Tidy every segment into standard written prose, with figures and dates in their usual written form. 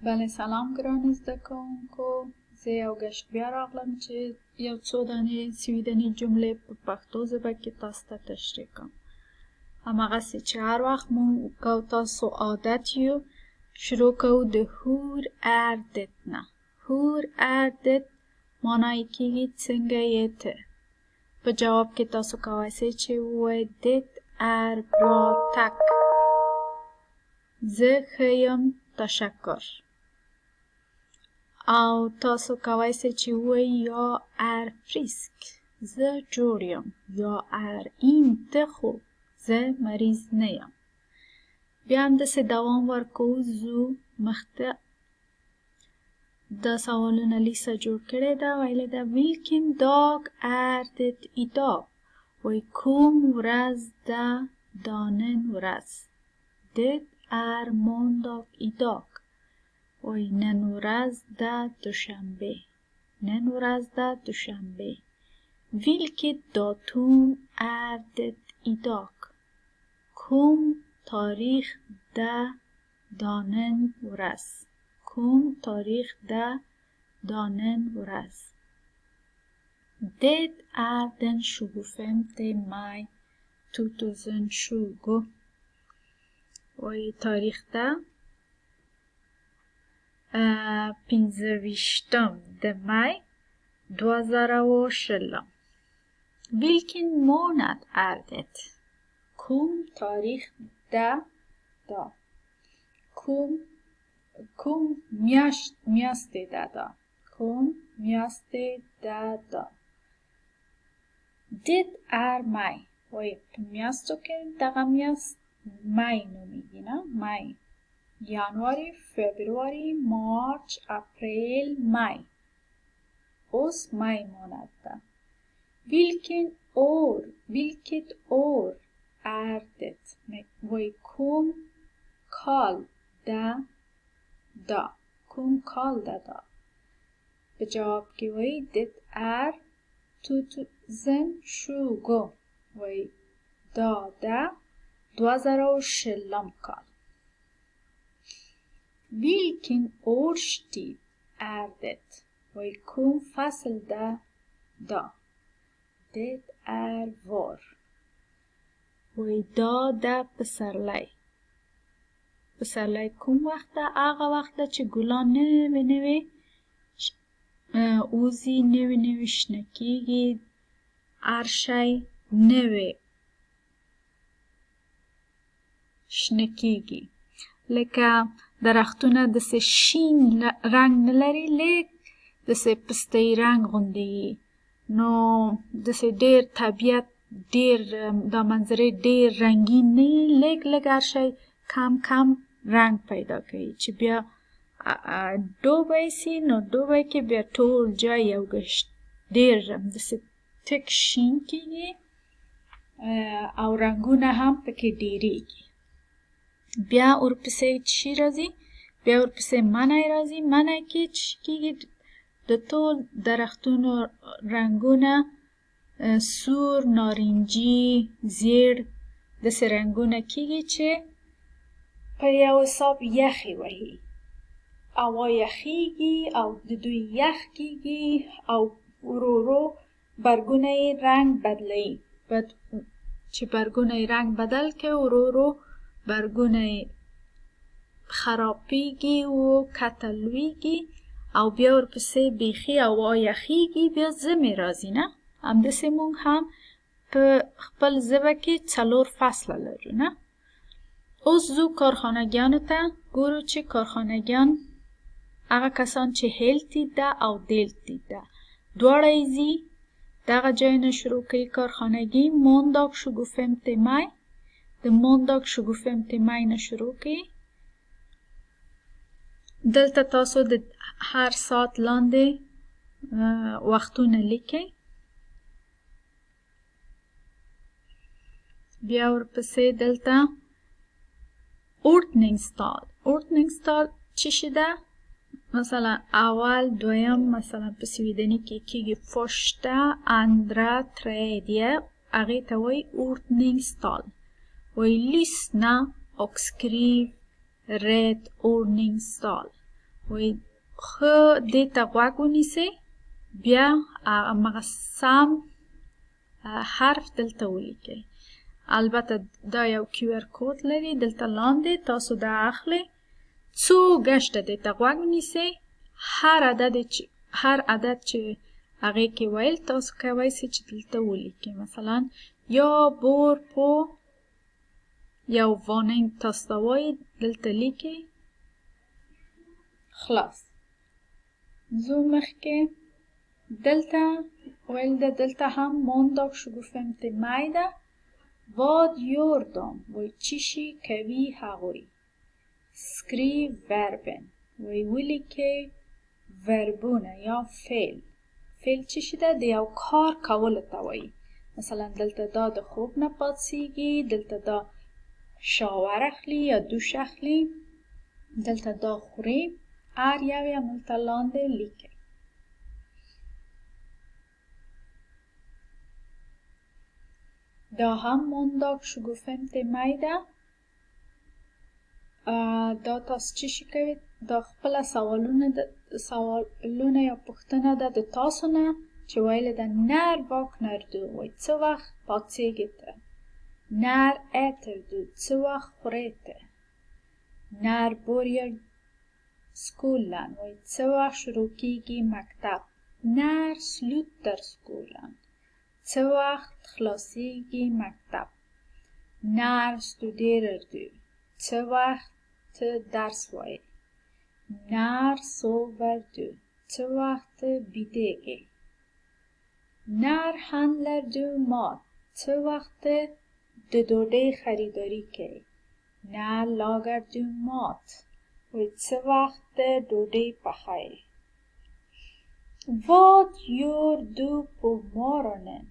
بله سلام ګرانو زده کوونکو، زه یو ګشتبیا راغلم چې یو څو دانې سویډني جملې په پښتو ژبه کې تاسو ته تشریح کوم. هماغسې چې هر وخت مونږ او تاسو عادت یو شروع کوو د هور er det نه. هور er det معنی کېږي څنګه یې ته. په جواب کې تاسو کولی شئ چې ووایئ det er bra tack. زه ښه یم تشکر. او تاسو کولی شئ چې ووایئ یا er frisk. زه جوړ یم. یا er inte خوب. زه مریض نه یم. بیا همداسې دوام ورکوو ځو مخته. دا سوالونه لیسه جوړ کړې ده. ویلې ده vilken dag är det idag؟ وایي کوم ورځ ده دا نن ورځ. Det är måndag idag. وایي نن ورځ ده دوشنبه. نن ورځ ده دوشنبه. Vilket datum är det idag؟ کوم تاریخ ده دا نن ورځ. کوم تاریخ ده دا نن ورځ. Det är den 25 maj 2020. وایي تاریخ ده 25 مaj 2020. Vilken månad är det؟ کوم تاریخ ده دا. کوم میاشت ده دا. کوم میاشت ده دا. Det är maj. وایي په میاشتو کې دغه میاشت مای نومیږي نه. مای. januari, februari, march, april, maj. اوس مای månad ده. Vilket år är det؟ وایي کوم کال ده دا. کوم کال ده دا. به جواب کې وایي det är 2020. وایي دا ده 2020 کال. Vilken årstid är det؟ وایي کوم فصل ده دا. Det är vår. وایي دا ده پسرلی. پسرلی کوم وخت ده؟ هغه وخت ده چې ګلان نوې نوې اوزي، نوې نوې شنه کېږي، هر شی نوې شنه کېږي. لکه درختونه داسې شین رنګ نه لري، لږ داسې پسته‌ایي رنګ غوندې وي. نو داسې ډېر طبیعت ډېر دا منظرې ډېر رنګین نه وي، لږ لږ هر شی کم کم رنګ پیدا کوي. چې بیا دوبی سي نو دوبی کې بیا ټول جای یو ګشت ډېر داسې تک شین کېږي او رنګونه هم پکې ډېرېږي. بیا ورپسې چی راځي؟ بیا ورپسې منی راځي. منی کې چې کېږي د ټول درختونو رنګونه سور، نارنجي، زیړ داسې رنګونه کېږي چې په یو حساب یخې وهي. هوا یخېږي او د دوی یخ کېږي او ورو ورو برګونه یې رنګ بدلوي. چې برګونه یې رنګ بدل کړي ورو ورو برګونه یې خرابېږي و کته لویږي او بیا ورپسې بیخي هوا یخېږي، بیا ژمی راځي نه. همداسې موږ هم په خپل ژبه کې 4 فصله لرو نه. اوس ځو کارخانګیانو ته ګورو چې کارخانګیان هغه کسان چې هیلتید ده او دلتید ده دواړه یې ځي دغه جای نه شروع کوي کارخانګي. måndag 25 maj. د måndag 25 maj نه شروع کوي. دلته تاسو د هر ساعت لاندې وختونه لیکئ. بیا ورپسې دلته ordningstal. ordningstal چی شي ده؟ مثلا اول، دویم، مثلا په سویډني کې کېږي första، andra، tredje. هغې ته وایي ordningstal. وایي lyssna och skriv rätt ordningstal. وی خو دیتا غوږ ونیسئ بیا همغه سم حرف دلته ولیکئ. البته دا یو QR کود لري دلته لاندې تاسو دا اخلئ څو ګشته دیتا غوږ ونیسئ هر عدد چې هغې کې ویل تاسو کولی سئ چې دلته ولیکئ. مثلا یا بور پو یو وانینګ تاسو ته وایي دلته لیکئ. خلاص ځو مخکې. دلته ویل ده دلته هم måndag 25 maj ده. Vad gör de? وی چی شي کوي هغوی. Skriv verben. وی ولیکئ وربونه یا فعل. فعل چی شي ده؟ د یو کار کولو ته وایي. مثلا دلته دا د خوب نه پاڅیږي، دلته دا شاور اخلي یا دوش اخلي، دلته دا خوري. هر یو یې هملته لاندې لیکئ. دا هم måndag 25 maj ده. دا تاسو چی شي کوئ؟ دا خپله سوالونه یا پوښتنه ده د تاسو نه چې ویلې ده när vaknar du؟ وایي څه وخت پاڅیږې ته. när äter du؟ څه وخت خورې ته. när börjar skolan؟ وایي څه وخت شروع کیږي مکتب. när slutar skolan؟ څه وخت خلاصیږي مکتب. när studerar du؟ څه وخت ته درس وایې. när sover du؟ څه وخت بیدېږې. när handlar du mat؟ څه وخت د ډوډۍ خریداري کوې. när lagar du mat؟ وایي څه وخت ډوډۍ پخوې. vad gör du på morgonen؟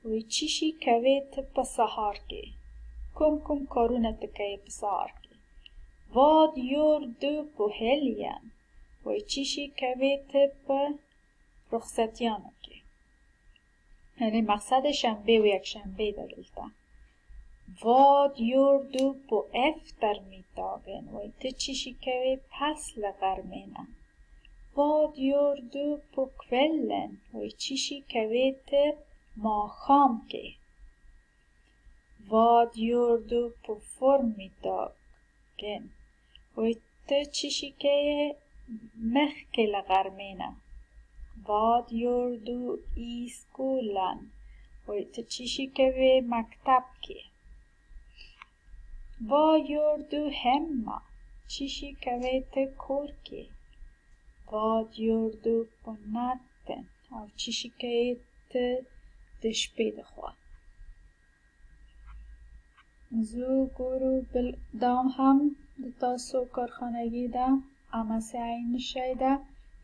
وی چی شي کوې ته په سهار کې. کوم کارونه ته کوې په سهار کې. vad gör du på helgen؟ وی چی شي کوې ته په رخصتیانو کې. یعنی مقصد شنبه و یک شنبه ده دلته. vad gör du på eftermiddagen؟ وی ته چی شي کوې پس له غرمې نه. vad gör du på kvällen؟ وی چی شي کوې ته ماښام کې. vad gör du på förmiddagen؟ وی ته چی شي کوې مخکې له غرمې نه. vad gör du i skolan؟ وی ته چی شي کوې مکتب کې. vad gör du hemma؟ چی شي کوې ته کور کې. vad gör du på natten؟ او چی شي کوې ته د شپې د خوا. زو ګورو دا هم د تاسو کارخانگی ده. امسه این شیده.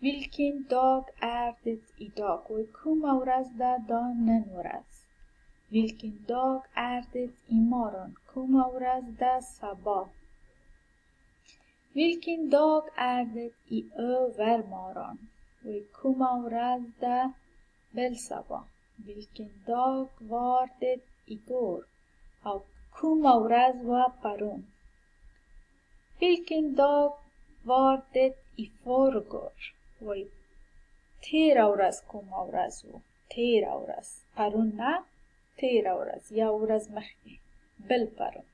vilken dag är det idag؟ وی کومه ورځ ده دا نن ورځ. vilken dag är det imorgon؟ کومه ورځ ده سبا. vilken dag är det i övermorgon؟ وی کومه ورځ ده بل سبا. vilken dag var det igår؟ او کومه ورځ و پرون. vilken dag var det i förrgår؟ وی تیره ورځ کومه ورځ و. تیره ورځ پرون نه، تیره ورځ یو ورځ مخکې بل پرون.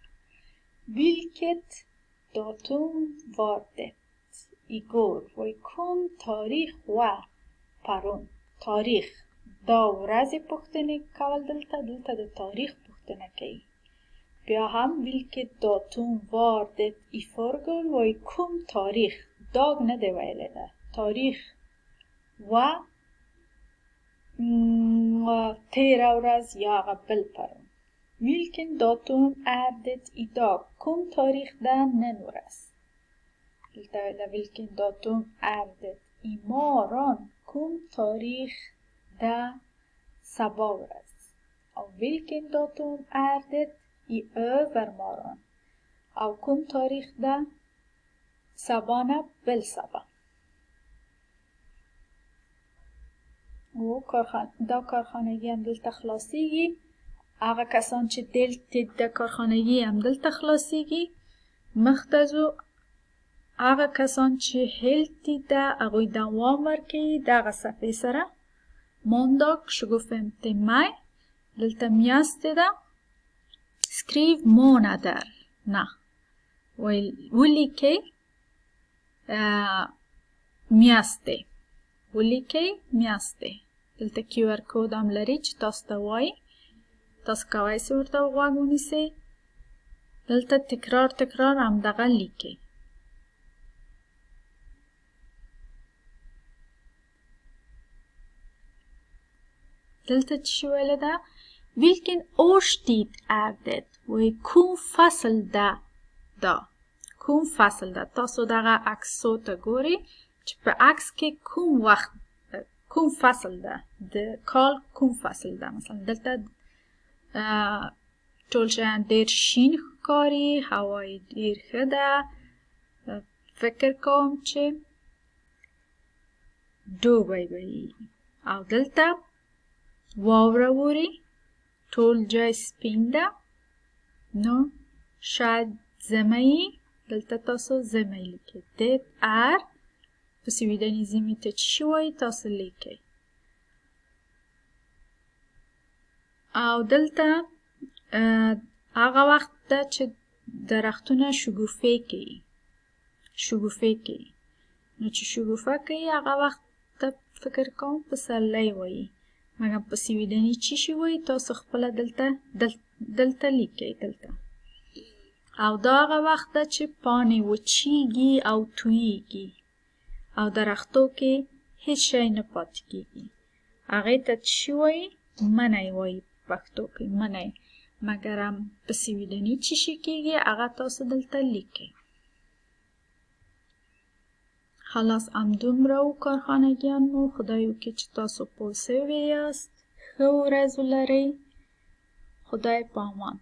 vilket datum var det igår؟ وی کوم تاریخ و پرون. تاریخ دا ورځې پوښتنې کول دلته د تاریخ پوښتنه کوي. بیا هم vilket datum var det i förrgår؟ وی کوم تاریخ. داگ نه دی ویلی ده. تاریخ و تیره ورځ یا هغه بل پرون. vilken datum är det idag؟ کوم تاریخ ده نن ورځ. دلته ویلی vilken datum är det imorgon؟ کوم تاریخ ده سبا ورځ. او vilken datum är det i övermorgon؟ او کوم تاریخ ده سبا نه بل سبا. دا کارخانگی هم دلته خلاصیږي. هغه کسان چې دلته د کارخانگی هم دلته خلاصیږي. مخته ځو هغه کسان چې هیلتی ده هغوی دوام ورکوي دغه صفحې سره måndag 25 maj دلته میاشتې ده skriv månader نه ولیکئ میاشتې ولیکئ میاشتې دلته QR کود هم لري چې تاسو ته وایي تاسو کولی شئ ورته غوږ ونیسئ دلته تکرار همدغه لیکئ دلته چی ویل ده Vilken årstid är det و کوم فصل ده کوم فصل ده تاسو دغه عکسو ته ګورئ چې په عکس کې کوم وخت کوم فصل ده د کال کوم فصل ده مثلا دلته ټول شیان ډېر شین ښکاري هوا یې ډېر ښه ده فکر کوم چې دوبی به وي او دلته واوره اوري ټول جای سپین ده نو شاید ژمی دلته تاسو ژمی لیکئ det är په سویډني ژمي ته چی وایي تاسو لیکئ او دلته هغه وخت ده چې درختونه شګوفې کوي نو چې شګوفه کوي هغه وخت ته فکر کوم پسرلی وایي مګر په سویډني چی شي وایي تاسو خپله دلته لیکئ دلته او دا هغه وخت ده چې پاڼې وچیږي او توییږي او درختو کې هیڅ شی نه پاتې کیږي هغې ته چی وایي منی وایي پښتو کې منی مګر په سویډني چی شي کیږي هغه تاسو دلته لیکئ خلاص همدومره و کارخانګیانو خدای وکړي چې تاسو پوه سوي یاست ښه ورځ ولرئ خدای په امان